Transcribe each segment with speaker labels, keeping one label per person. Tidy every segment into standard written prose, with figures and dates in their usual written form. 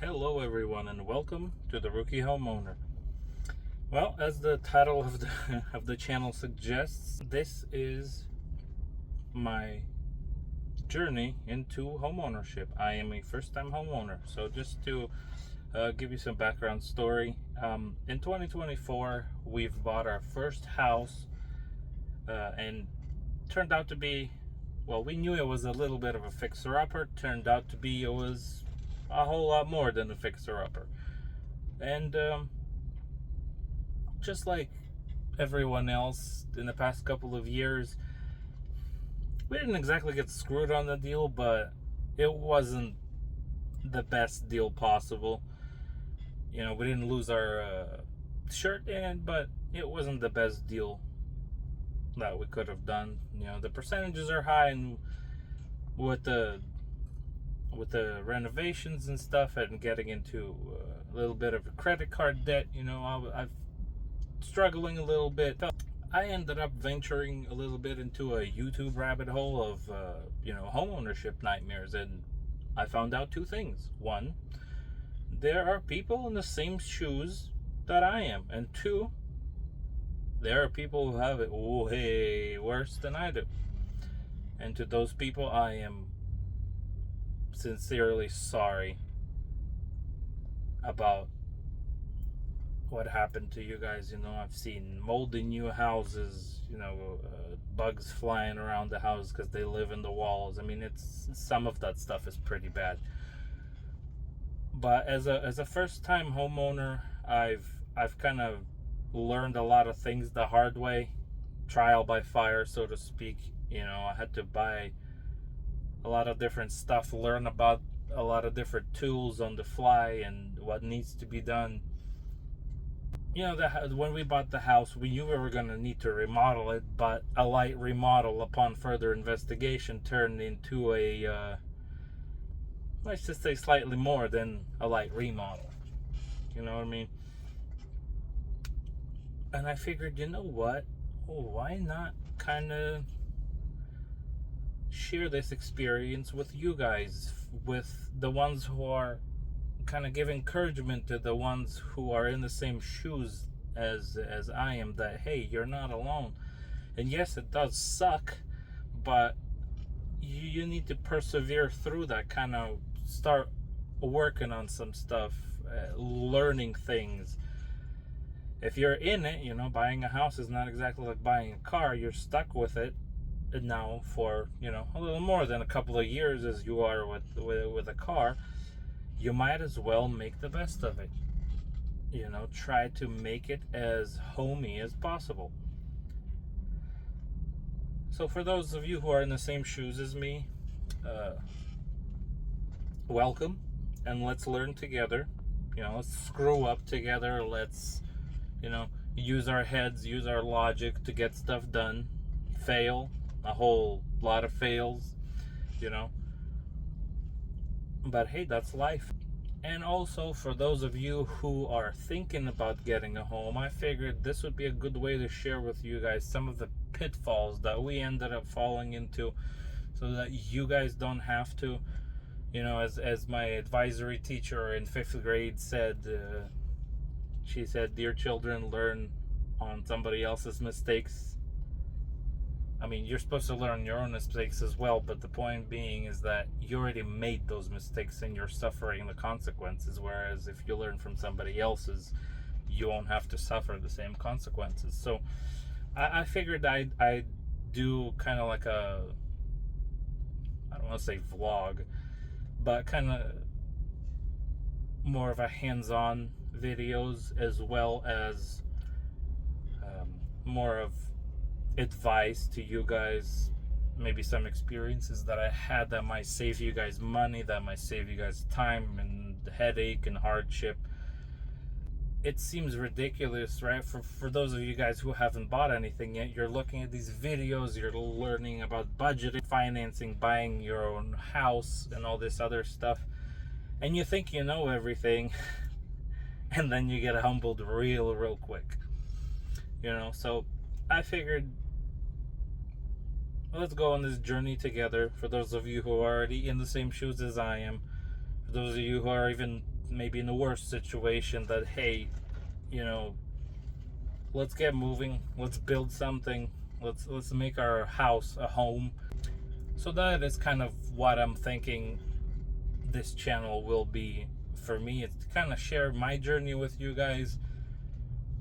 Speaker 1: Hello everyone and welcome to the Rookie Homeowner. Well, as the title of the of the channel suggests, this is my journey into homeownership. I am a first-time homeowner. So just to give you some background story, in 2024 we've bought our first house, and turned out to be, well, we knew it was a little bit of a fixer-upper. Turned out to be it was a whole lot more than a fixer-upper. And just like everyone else in the past couple of years, we didn't exactly get screwed on the deal, but it wasn't the best deal possible. You know, we didn't lose our shirt in, but it wasn't the best deal that we could have done. You know, the percentages are high, and with the renovations and stuff, and getting into a little bit of a credit card debt, you know, I've struggling a little bit. I ended up venturing a little bit into a YouTube rabbit hole of homeownership nightmares, and I found out two things. One, there are people in the same shoes that I am, and two, there are people who have it way worse than I do. And to those people, I am sincerely sorry about what happened to you guys. You know, I've seen moldy new houses, bugs flying around the house because they live in the walls. I mean, it's some of that stuff is pretty bad. But as a first time homeowner, I've kind of learned a lot of things the hard way, trial by fire, so to speak. You know, I had to buy a lot of different stuff, learn about a lot of different tools on the fly and what needs to be done. You know, when we bought the house, we knew we were going to need to remodel it, but a light remodel upon further investigation turned into a, let's just say, slightly more than a light remodel. You know what I mean? And I figured, you know what? Why not kind of share this experience with you guys, with the ones who are kind of give encouragement to the ones who are in the same shoes as I am, that hey, you're not alone. And yes, it does suck, but you need to persevere through that, kind of start working on some stuff, learning things. If you're in it, you know, buying a house is not exactly like buying a car. You're stuck with it now for, you know, a little more than a couple of years as you are with a car. You might as well make the best of it. You know, try to make it as homey as possible. So for those of you who are in the same shoes as me, welcome, and let's learn together. You know, let's screw up together. Let's, use our heads, use our logic to get stuff done. Fail, a whole lot of fails, but hey, that's life. And also, for those of you who are thinking about getting a home, I figured this would be a good way to share with you guys some of the pitfalls that we ended up falling into, so that you guys don't have to. You know, as my advisory teacher in 5th grade said, she said, "Dear children, learn on somebody else's mistakes." I mean, you're supposed to learn your own mistakes as well, but the point being is that you already made those mistakes and you're suffering the consequences, whereas if you learn from somebody else's, you won't have to suffer the same consequences. So I figured I'd do kind of like a, I don't want to say vlog, but kind of more of a hands-on videos, as well as more of advice to you guys, maybe some experiences that I had that might save you guys money, that might save you guys time and headache and hardship. It seems ridiculous, right? For those of you guys who haven't bought anything yet, you're looking at these videos, you're learning about budgeting, financing, buying your own house, and all this other stuff, and you think you know everything, and then you get humbled real quick. So I figured, let's go on this journey together. For those of you who are already in the same shoes as I am, for those of you who are even maybe in the worst situation, that hey, you know, let's get moving, let's build something, let's make our house a home. So that is kind of what I'm thinking this channel will be for me. It's to kind of share my journey with you guys,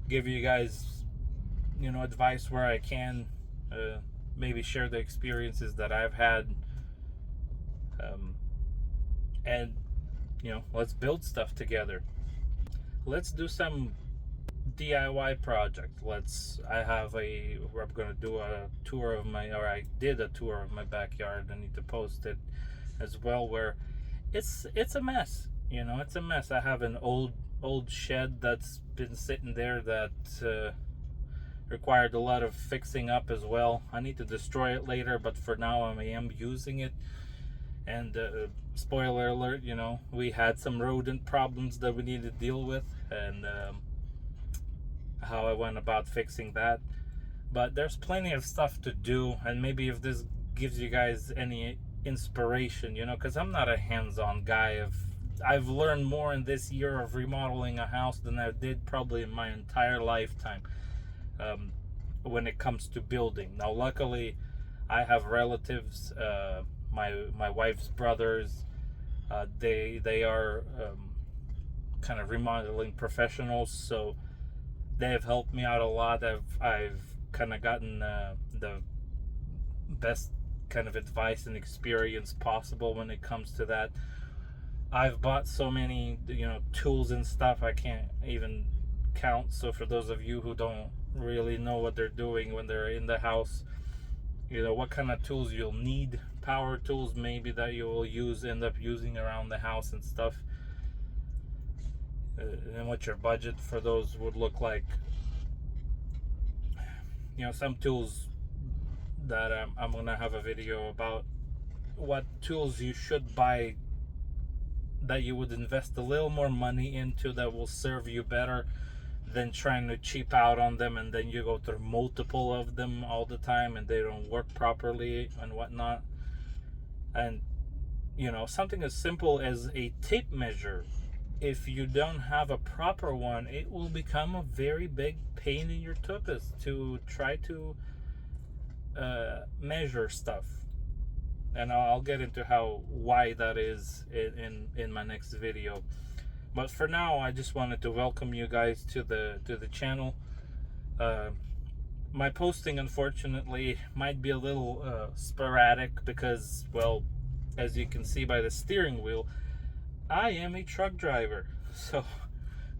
Speaker 1: give you guys, you know, advice where I can, maybe share the experiences that I've had, and you know, let's build stuff together. Let's do some DIY project. I'm gonna do a tour of I did a tour of my backyard. I need to post it as well, where it's a mess. You know, it's a mess. I have an old shed that's been sitting there that required a lot of fixing up as well. I need to destroy it later, but for now I am using it. And spoiler alert, you know, we had some rodent problems that we need to deal with, and how I went about fixing that. But there's plenty of stuff to do, and maybe if this gives you guys any inspiration, you know, because I'm not a hands-on guy. I've learned more in this year of remodeling a house than I did probably in my entire lifetime, when it comes to building. Now luckily I have relatives, my wife's brothers, they are kind of remodeling professionals, so they have helped me out a lot. I've kind of gotten the best kind of advice and experience possible when it comes to that. I've bought so many, you know, tools and stuff I can't even count. So for those of you who don't really know what they're doing when they're in the house, you know, what kind of tools you'll need, power tools maybe that you will end up using around the house and stuff, and what your budget for those would look like. You know, some tools that I'm gonna have a video about what tools you should buy, that you would invest a little more money into, that will serve you better than trying to cheap out on them, and then you go through multiple of them all the time and they don't work properly and whatnot. And you know, something as simple as a tape measure, if you don't have a proper one, it will become a very big pain in your tuchus to try to measure stuff. And I'll get into why that is in my next video. But for now, I just wanted to welcome you guys to the channel. My posting, unfortunately, might be a little sporadic because, well, as you can see by the steering wheel, I am a truck driver, so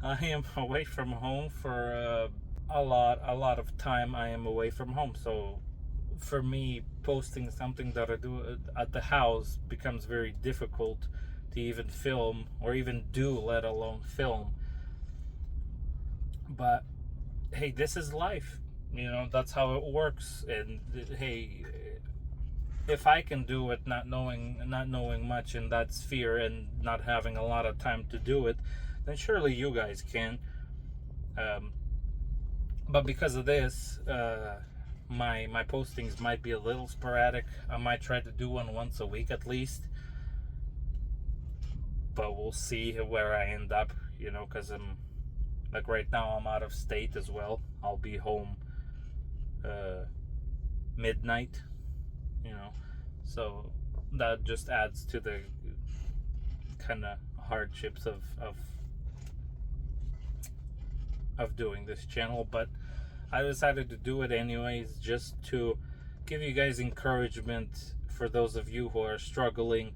Speaker 1: I am away from home for a lot of time. I am away from home, so for me, posting something that I do at the house becomes very difficult to even film or even do, let alone film. But hey, this is life, you know, that's how it works. And hey, if I can do it, not knowing much in that sphere and not having a lot of time to do it, then surely you guys can. But because of this, my postings might be a little sporadic. I might try to do one once a week at least, but we'll see where I end up, you know, because I'm like, right now I'm out of state as well. I'll be home midnight, you know, so that just adds to the kind of hardships of doing this channel. But I decided to do it anyways, just to give you guys encouragement for those of you who are struggling,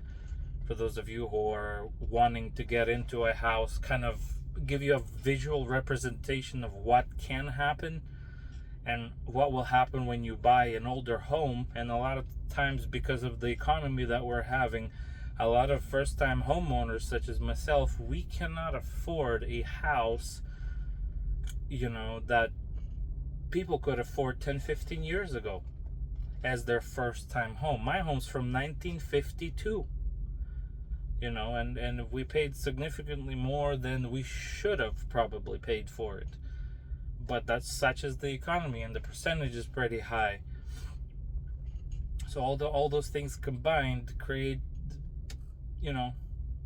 Speaker 1: for those of you who are wanting to get into a house, kind of give you a visual representation of what can happen and what will happen when you buy an older home. And a lot of times, because of the economy that we're having, a lot of first-time homeowners such as myself, we cannot afford a house, you know, that people could afford 10-15 years ago as their first-time home. My home's from 1952, you know, and we paid significantly more than we should have probably paid for it. But that's such as the economy, and the percentage is pretty high. So all those things combined create, you know,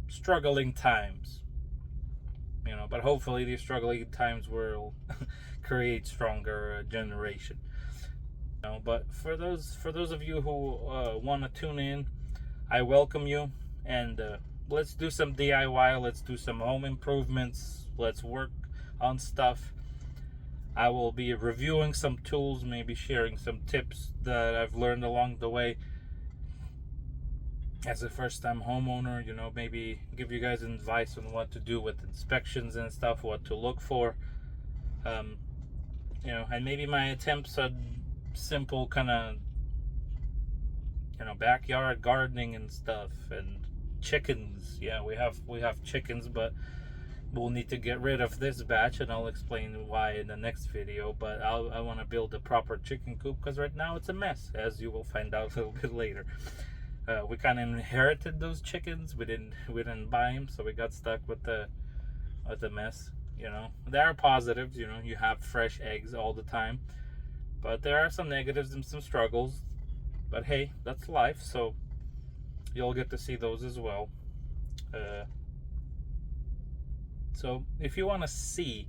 Speaker 1: struggling times. But hopefully these struggling times will create stronger generation. But for those of you who want to tune in, I welcome you, and let's do some DIY. Let's do some home improvements. Let's work on stuff. I will be reviewing some tools, maybe sharing some tips that I've learned along the way as a first-time homeowner. Maybe give you guys advice on what to do with inspections and stuff, what to look for. And maybe my attempts at simple kind of backyard gardening and stuff, and chickens. Yeah, we have chickens, but we'll need to get rid of this batch, and I'll explain why in the next video. But I want to build a proper chicken coop, because right now it's a mess, as you will find out a little bit later. We kind of inherited those chickens. We didn't buy them, so we got stuck with the mess. There are positives. You have fresh eggs all the time, but there are some negatives and some struggles. But hey, that's life, so you'll get to see those as well. So if you want to see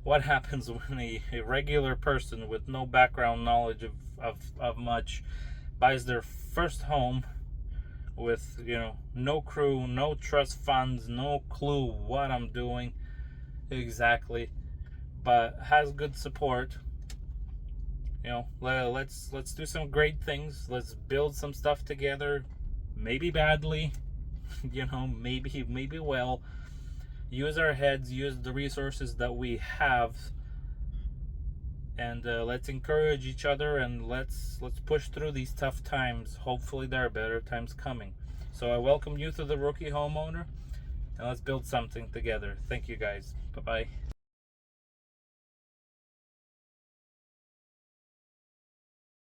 Speaker 1: what happens when a regular person with no background knowledge of much buys their first home with no crew, no trust funds, no clue what I'm doing exactly, but has good support, let's do some great things. Let's build some stuff together, maybe badly, maybe well. Use our heads, use the resources that we have, and let's encourage each other, and let's push through these tough times. Hopefully there are better times coming. So I welcome you to the Rookie Homeowner, and let's build something together. Thank you guys. Bye-bye.